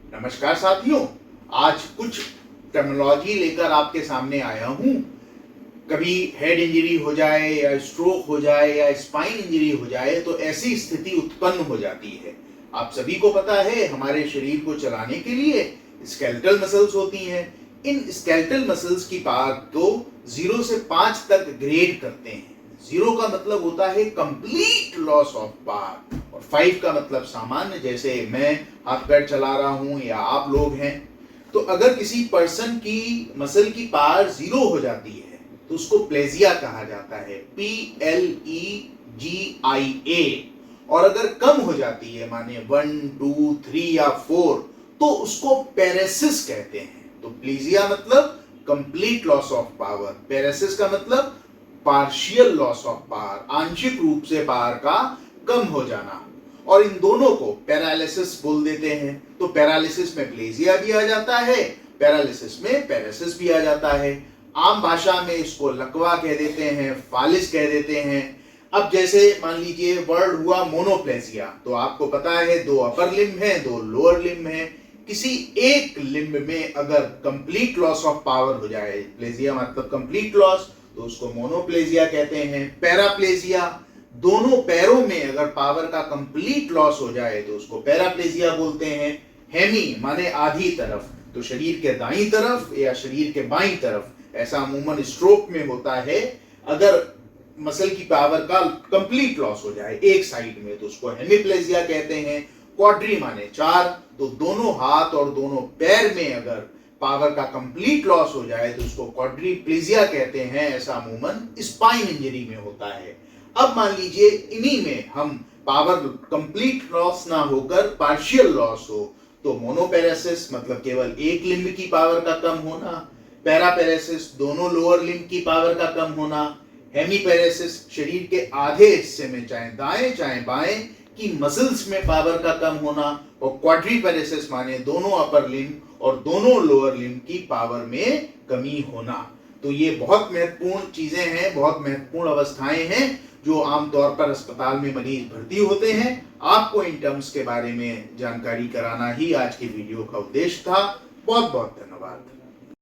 नमस्कार साथियों, आज कुछ टर्मिनोलॉजी लेकर आपके सामने आया हूं। कभी हेड इंजरी हो जाए या स्ट्रोक हो जाए या स्पाइन इंजरी हो जाए तो ऐसी स्थिति उत्पन्न हो जाती है। आप सभी को पता है, हमारे शरीर को चलाने के लिए स्केलेटल मसल्स होती हैं। इन स्केलेटल मसल्स की पावर को 0 से 5 तक ग्रेड करते हैं। 0 का मतलब होता है कंप्लीट लॉस ऑफ पावर और 5 का मतलब सामान्य, जैसे मैं हाथ पैर चला रहा हूं या आप लोग हैं। तो अगर किसी पर्सन की मसल की पावर 0 हो जाती है तो उसको प्लेजिया कहा जाता है, PLEGIA। और अगर कम हो जाती है, माने 1, 2, 3 या 4, तो उसको पैरेसिस कहते हैं। तो प्लेजिया मतलब complete loss of power, paresis का मतलब पार्शियल लॉस ऑफ पावर, आंशिक रूप से पावर का कम हो जाना। और इन दोनों को पैरालिसिस बोल देते हैं। तो पैरालिसिस में प्लेजिया भी आ जाता है, पैरालिसिस में पैरेसिस भी आ जाता है। आम भाषा में इसको लकवा कह देते हैं, फालिस कह देते हैं। अब जैसे मान लीजिए वर्ड हुआ मोनोप्लेजिया, तो आपको पता है 2 अपर लिम्ब है, 2 लोअर लिम्ब है। किसी एक लिम्ब में अगर कंप्लीट लॉस ऑफ पावर हो जाए, प्लेजिया मतलब कंप्लीट लॉस, तो उसको मोनोप्लेजिया कहते हैं। पैराप्लेजिया, दोनों पैरों में अगर पावर का कंप्लीट लॉस हो जाए तो उसको पैराप्लेजिया बोलते हैं। हेमी माने आधी तरफ, तो शरीर के दाईं तरफ या शरीर के बाईं तरफ, ऐसा अमूमन स्ट्रोक में होता है। अगर मसल की पावर का कंप्लीट लॉस हो जाए एक साइड में तो उसको हेमिप्लेजिया कहते हैं। क्वाड्री माने 4, तो दोनों हाथ और दोनों पैर में अगर पावर का कंप्लीट लॉस हो जाए तो उसको क्वाड्रीप्लेजिया कहते हैं। ऐसा अमूमन स्पाइन इंजरी में होता है। अब मान लीजिए इन्हीं में हम पावर कंप्लीट लॉस ना होकर पार्शियल लॉस हो, तो मोनोपेरेसिस मतलब केवल एक लिम्ब की पावर का कम होना, पैरापेरेसिस दोनों लोअर लिम्ब की पावर का कम होना, हेमीपेरेसिस शरीर के आधे हिस्से में चाहे दाएं चाहे बाएं की मसल्स में पावर का कम होना, और क्वाड्रीपेरेसिस माने दोनों अपर लिम्ब और दोनों लोअर लिम्ब की पावर में कमी होना। तो ये बहुत महत्वपूर्ण चीजें हैं, बहुत महत्वपूर्ण अवस्थाएं हैं जो आमतौर पर अस्पताल में मरीज भर्ती होते हैं। आपको इन टर्म्स के बारे में जानकारी कराना ही आज की वीडियो का उद्देश्य था। बहुत बहुत धन्यवाद।